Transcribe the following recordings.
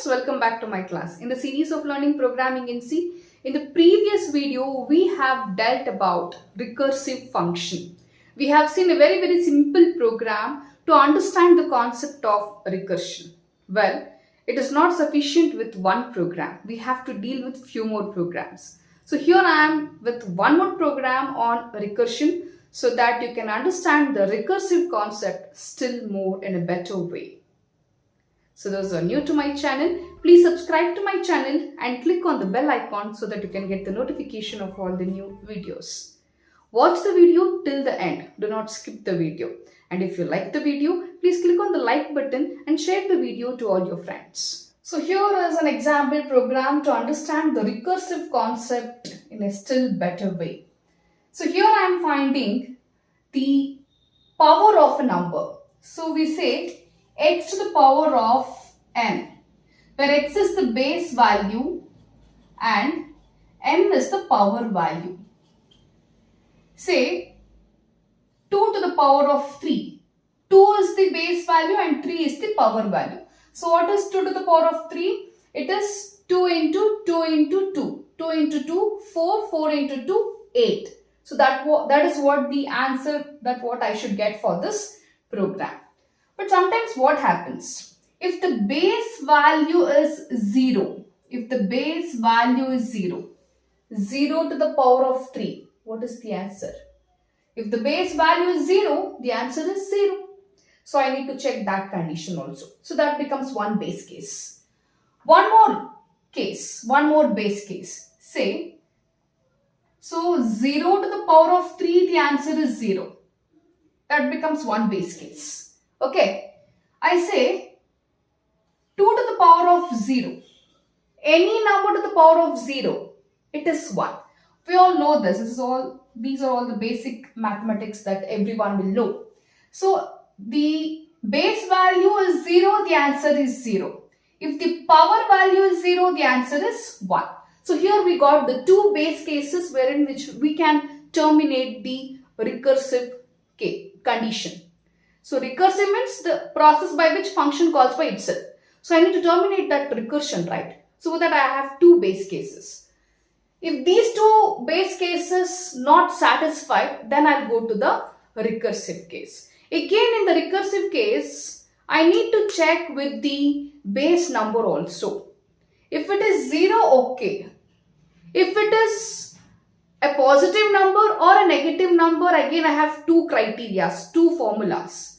friends, welcome back to my class. In the series of learning programming in C, in the previous video we have dealt about recursive function. We have seen a very simple program to understand the concept of recursion. Well, it is not sufficient with one program. We have to deal with few more programs. So here I am with one more program on recursion so that you can understand the recursive concept still more in a better way. So those who are new to my channel, please subscribe to my channel and click on the bell icon so that you can get the notification of all the new videos. Watch the video till the end. Do not skip the video. And if you like the video, please click on the like button and share the video to all your friends. So here is an example program to understand the recursive concept in a still better way. So here I am finding the power of a number. So we say x to the power of n, where x is the base value and n is the power value. Say 2 to the power of 3. 2 is the base value and 3 is the power value. So what is 2 to the power of 3? It is 2 into 2 into 2. 2 into 2, 4, 4 into 2, 8. So that is what the answer, what I should get for this program. But sometimes what happens? If the base value is 0, 0 to the power of 3, what is the answer? If the base value is 0, the answer is 0. So I need to check that condition also. So that becomes one base case. One more base case. Say, so 0 to the power of 3, the answer is 0. That becomes one base case. Okay, I say 2 to the power of 0. Any number to the power of 0, it is 1. We all know this. These are all the basic mathematics that everyone will know. So the base value is 0, the answer is 0. If the power value is 0, the answer is 1. So here we got the two base cases wherein which we can terminate the recursive condition. So recursive means the process by which function calls by itself. So I need to terminate that recursion, right? So that I have two base cases. If these two base cases not satisfied, then I'll go to the recursive case. Again, in the recursive case, I need to check with the base number also. If it is 0, okay. If it is a positive number or a negative number, again I have two criteria, two formulas.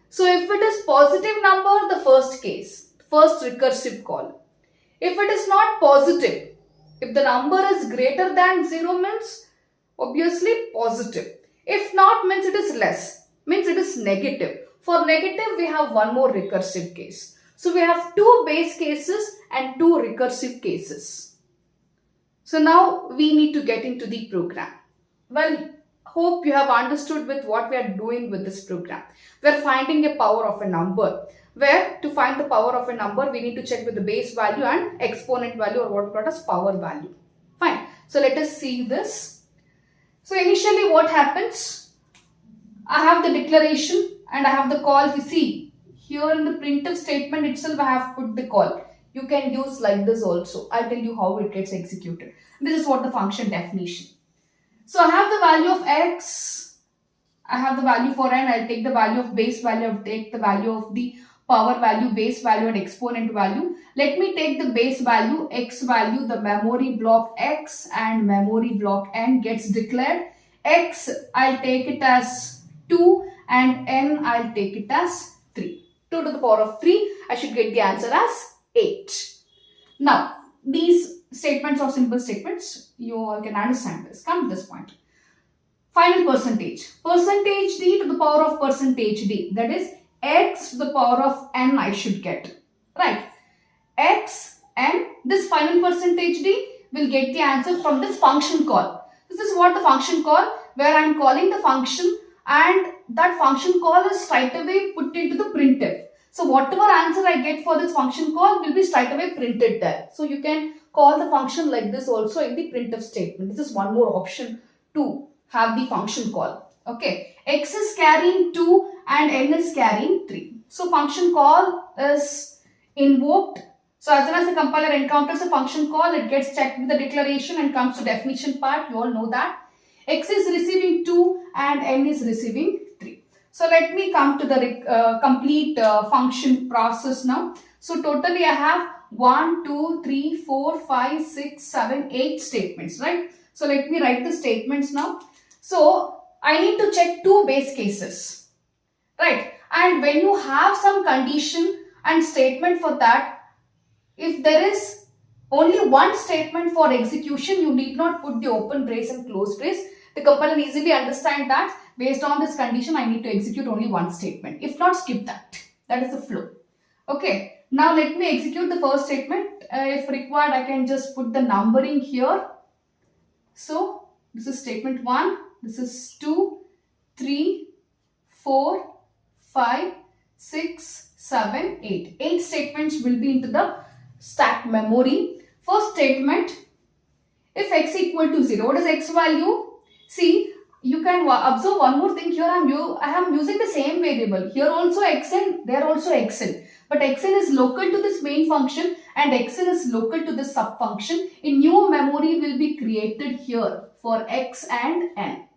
So if it is positive number, the first case, first recursive call. If it is not positive, if the number is greater than 0 means obviously positive. If not means it is less, means it is negative. For negative we have one more recursive case. So we have two base cases and two recursive cases. So now we need to get into the program. Well, hope you have understood with what we are doing with this program. We are finding a power of a number. Where to find the power of a number, we need to check with the base value and exponent value, or what we call as power value. Fine. So let us see this. So initially what happens? I have the declaration and I have the call. You see here in the printf statement itself I have put the call. You can use like this also. I'll tell you how it gets executed. This is what the function definition. So I have the value of x, I have the value for n, I'll take the value of base value, I'll take the value of the power value, base value and exponent value. Let me take the base value, x value, the memory block x and memory block n gets declared. X, I'll take it as 2 and n, I'll take it as 3. 2 to the power of 3, I should get the answer as 8. Now, these statements are simple statements. You all can understand this. Come to this point. Final percentage. Percentage d to the power of percentage d. That is x to the power of n I should get. Right. X and this final percentage d will get the answer from this function call. This is what the function call, where I am calling the function and that function call is straight away put into the printf. So whatever answer I get for this function call will be straight away printed there. So you can call the function like this also in the printf statement. This is one more option to have the function call. Okay. X is carrying 2 and n is carrying 3. So function call is invoked So as soon as the compiler encounters a function call, it gets checked with the declaration and comes to definition part. You all know that. X is receiving 2 and N is receiving 3. So let me come to the complete function process now. So totally I have 1, 2, 3, 4, 5, 6, 7, 8 statements, right? So let me write the statements now. So I need to check 2 base cases, right? And when you have some condition and statement for that, if there is only one statement for execution, you need not put the open brace and close brace. The compiler easily understand that based on this condition, I need to execute only one statement. If not, skip that. That is the flow. Okay. Now let me execute the first statement. If required, I can just put the numbering here. So this is statement 1. This is 2, 3, 4, 5, 6, 7, 8. 8 statements will be into the stack memory. First statement, if x equal to 0, what is x value? See, you can observe one more thing here. I am using the same variable. Here also xn, there also xn. But xn is local to this main function and xn is local to this sub function. A new memory will be created here for x and n.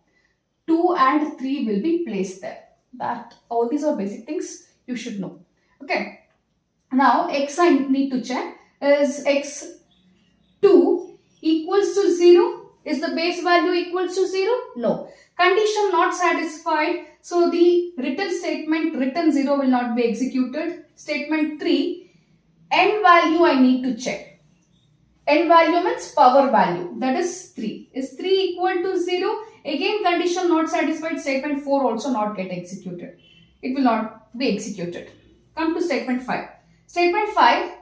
2 and 3 will be placed there. That all these are basic things you should know. Okay. Now x I need to check is x2 equals to 0. Is the base value equals to 0? No. Condition not satisfied. So the written statement written 0 will not be executed. Statement 3, n value I need to check. N value means power value. That is 3. Is 3 equal to 0? Again condition not satisfied. Statement 4 also not get executed. It will not be executed. Come to statement 5. Statement 5,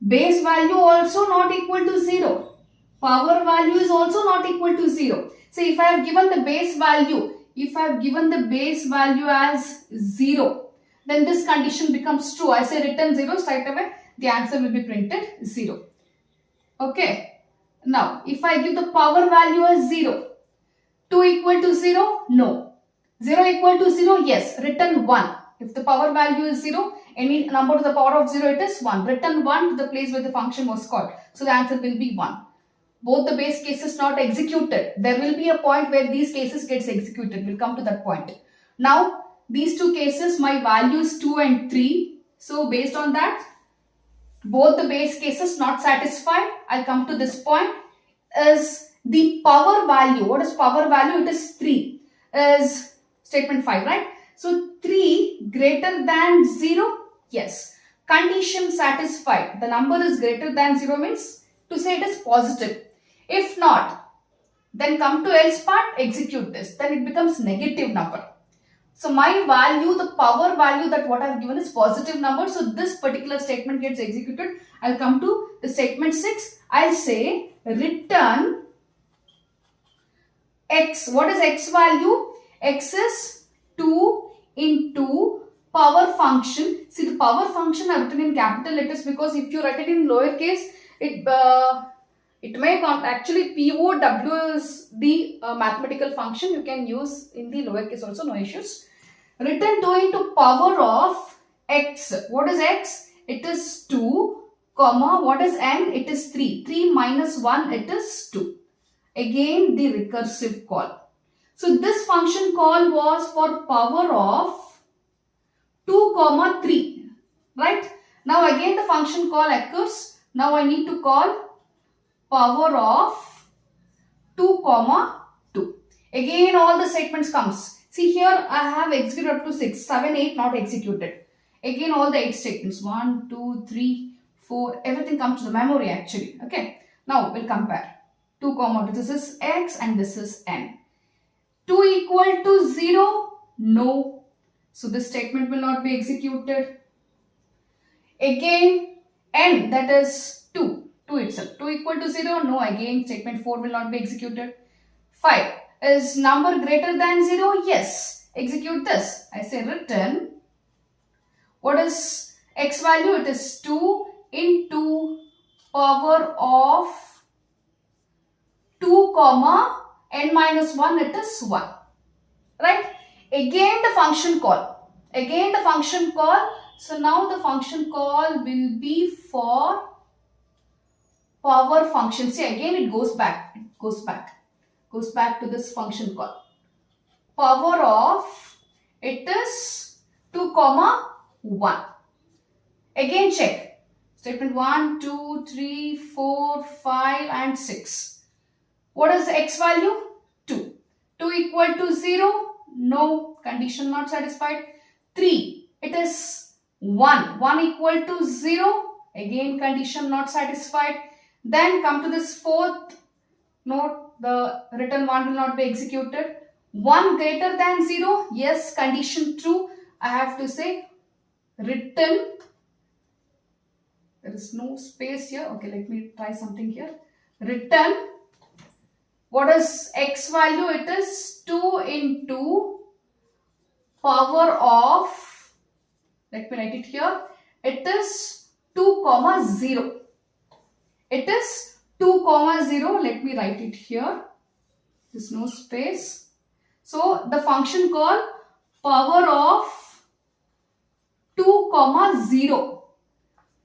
base value also not equal to 0. Power value is also not equal to 0. So if I have given the base value, as 0, then this condition becomes true. I say return 0, straight away the answer will be printed 0. Okay. Now if I give the power value as 0, 2 equal to 0, no. 0 equal to 0, yes, return 1. If the power value is 0, any number to the power of 0, it is 1. Return 1 to the place where the function was called. So the answer will be 1. Both the base cases not executed. There will be a point where these cases gets executed. We'll come to that point. Now, these two cases, my values 2 and 3. So based on that, both the base cases not satisfied. I come to this point. Is the power value. What is power value? It is 3. Is statement 5, right? So 3 greater than 0? Yes. Condition satisfied. The number is greater than 0 means to say it is positive. If not, then come to else part, execute this. Then it becomes negative number. So my value, the power value that what I have given is positive number. So this particular statement gets executed. I'll come to the statement 6. I'll say return x. What is x value? X is 2 into power function. See, the power function I have written in capital letters because if you write it in lowercase, it may actually POW is the mathematical function. You can use in the lowercase also, no issues. Return 2 into power of x. What is x? It is 2, comma, what is n? It is 3. 3 minus 1, it is 2. Again, the recursive call. So this function call was for power of 2, comma 3. Right? Now again the function call occurs. Now I need to call power of 2, comma 2. Again all the statements comes. See here I have executed up to 6, 7, 8 not executed. Again all the 8 statements. 1, 2, 3, 4. Everything comes to the memory actually. Okay. Now we'll compare. 2, comma 2. This is x and this is n. 2 equal to 0? No. So this statement will not be executed. Again n, that is 2. 2 itself. 2 equal to 0? No. Again statement 4 will not be executed. 5. Is number greater than 0? Yes. Execute this. I say return. What is x value? It is 2 into power of 2, comma n minus 1, it is 1. Right? Again the function call. Again the function call. So now the function call will be for power function. See, again it goes back. Goes back to this function call. Power of, it is 2 comma 1. Again check. Statement 1, 2, 3, 4, 5 and 6. What is the x value? 2. 2 equal to 0? No. Condition not satisfied. 3. It is 1. 1 equal to 0? Again condition not satisfied. Then come to this fourth. Note the written 1 will not be executed. 1 greater than 0? Yes, condition true. I have to say written. There is no space here. Okay, let me try something here. Written. What is x value? It is 2 into power of, let me write it here. It is 2 comma 0. It is 2 comma 0. Let me write it here. There's no space. So the function called power of 2 comma 0.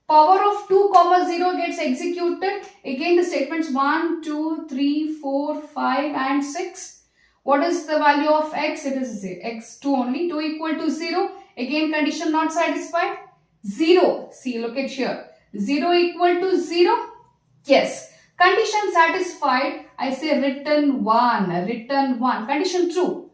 Power of 2 comma 0 gets executed. Again the statements 1, 2, 3, 4, 5 and 6. What is the value of x? It is x2 only. 2 equal to 0. Again condition not satisfied. 0. See, look at here. 0 equal to 0. Yes. Condition satisfied. I say written 1. Written 1. Condition true.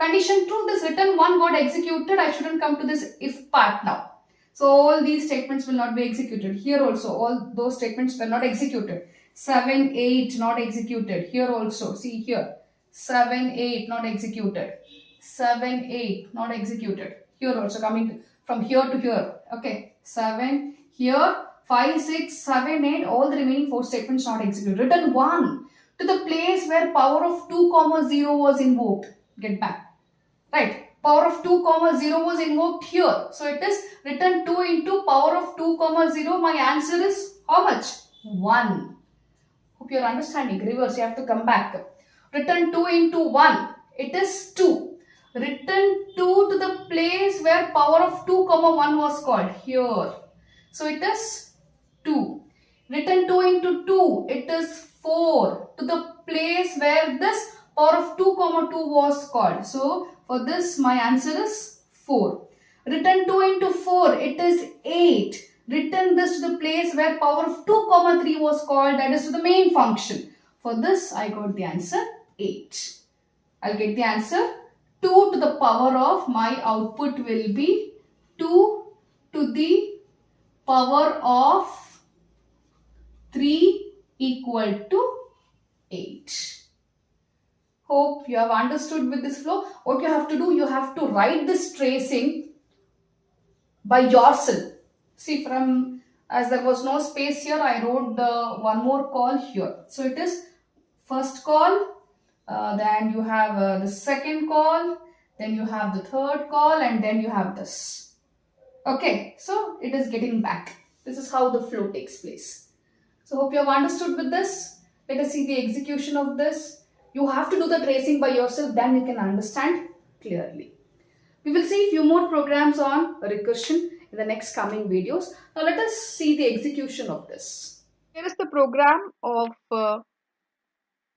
Condition true. This written 1 got executed. I shouldn't come to this if part now. So all these statements will not be executed. Here also all those statements were not executed. 7, 8 not executed. Here also. See here. 7, 8 not executed. 7, 8 not executed. Here also coming from here to here. Okay. 7 here. 5, 6, 7, 8. All the remaining 4 statements not executed. Written 1 to the place where power of 2 comma 0 was invoked. Get back. Right. Power of 2 comma 0 was invoked here. So it is written 2 into power of 2 comma 0. My answer is how much? 1. Hope you are understanding. Reverse, you have to come back. Written 2 into 1. It is 2. Written 2 to the place where power of 2 comma 1 was called. Here. So it is 2. Written 2 into 2. It is 4. To the place where this power of 2 comma 2 was called. So for this my answer is 4. Written 2 into 4. It is 8. Written this to the place where power of 2 comma 3 was called. That is to the main function. For this I got the answer 8. I'll get the answer 2 to the power of, my output will be 2 to the power of 3 equal to 8. Hope you have understood with this flow. What you have to do, you have to write this tracing by yourself. See, from, as there was no space here, I wrote the one more call here. So it is first call, then you have the second call, then you have the third call, and then you have this. Okay, so it is getting back. This is how the flow takes place. So hope you have understood with this. Let us see the execution of this. You have to do the tracing by yourself, then you can understand clearly. We will see a few more programs on recursion in the next coming videos. Now let us see the execution of this. Here is the program of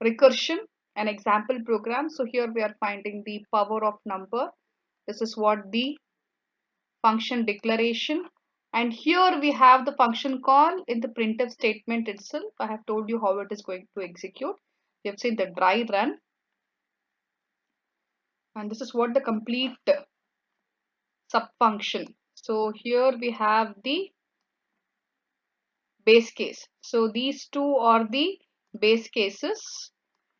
recursion, an example program. So here we are finding the power of number. This is what the function declaration. And here we have the function call in the printf statement itself. I have told you how it is going to execute. We have seen the dry run. And this is what the complete subfunction. So here we have the base case. So these two are the base cases.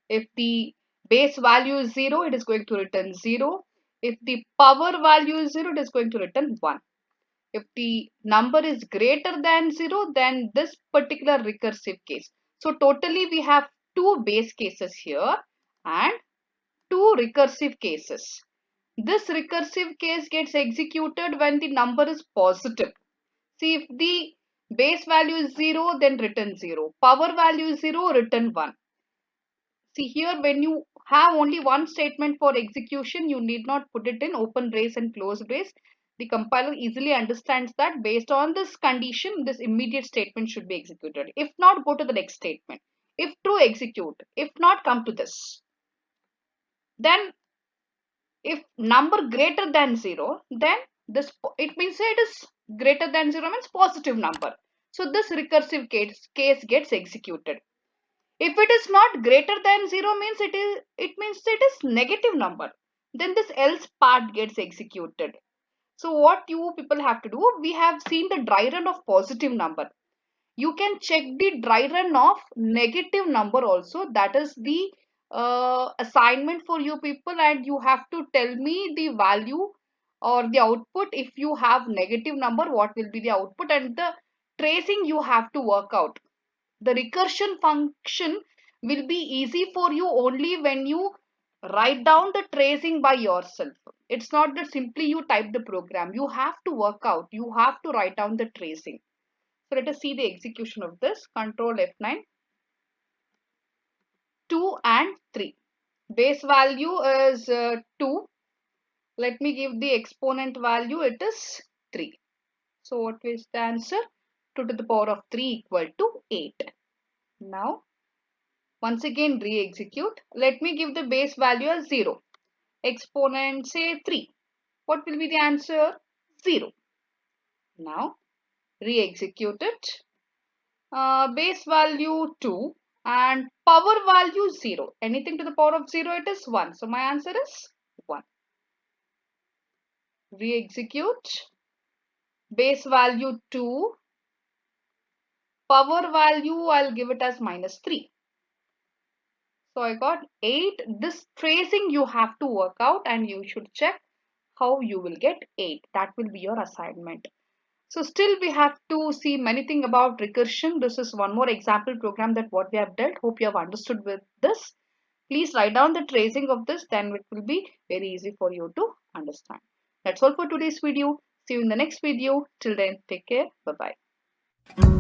If the base value is 0, it is going to return 0. If the power value is 0, it is going to return 1. If the number is greater than 0, then this particular recursive case. So totally we have 2 base cases here and 2 recursive cases. This recursive case gets executed when the number is positive. See, if the base value is 0, then return 0. Power value is 0, return 1. See here, when you have only one statement for execution, you need not put it in open brace and close brace. The compiler easily understands that based on this condition, this immediate statement should be executed. If not, go to the next statement. If true, execute. If not, come to this. Then if number greater than 0, then this, it means it is greater than 0 means positive number. So this recursive case gets executed. If it is not greater than 0 means it means it is negative number. Then this else part gets executed. So what you people have to do, we have seen the dry run of positive number. You can check the dry run of negative number also. That is the assignment for you people, and you have to tell me the value or the output. If you have negative number, what will be the output, and the tracing you have to work out. The recursion function will be easy for you only when you write down the tracing by yourself. It's not that simply you type the program. You have to work out. You have to write down the tracing. So let us see the execution of this. Control F9. 2 and 3. Base value is 2. Let me give the exponent value. It is 3. So what is the answer? 2 to the power of 3 equal to 8. Now once again re-execute. Let me give the base value as 0. Exponent say 3. What will be the answer? 0. Now re-execute it. Base value 2 and power value 0. Anything to the power of 0, it is 1. So my answer is 1. Re-execute. Base value 2. Power value, I'll give it as minus 3. So I got 8. This tracing you have to work out, and you should check how you will get 8. That will be your assignment. So still we have to see many things about recursion. This is one more example program that what we have dealt. Hope you have understood with this. Please write down the tracing of this, then it will be very easy for you to understand. That's all for today's video. See you in the next video. Till then, take care. Bye-bye.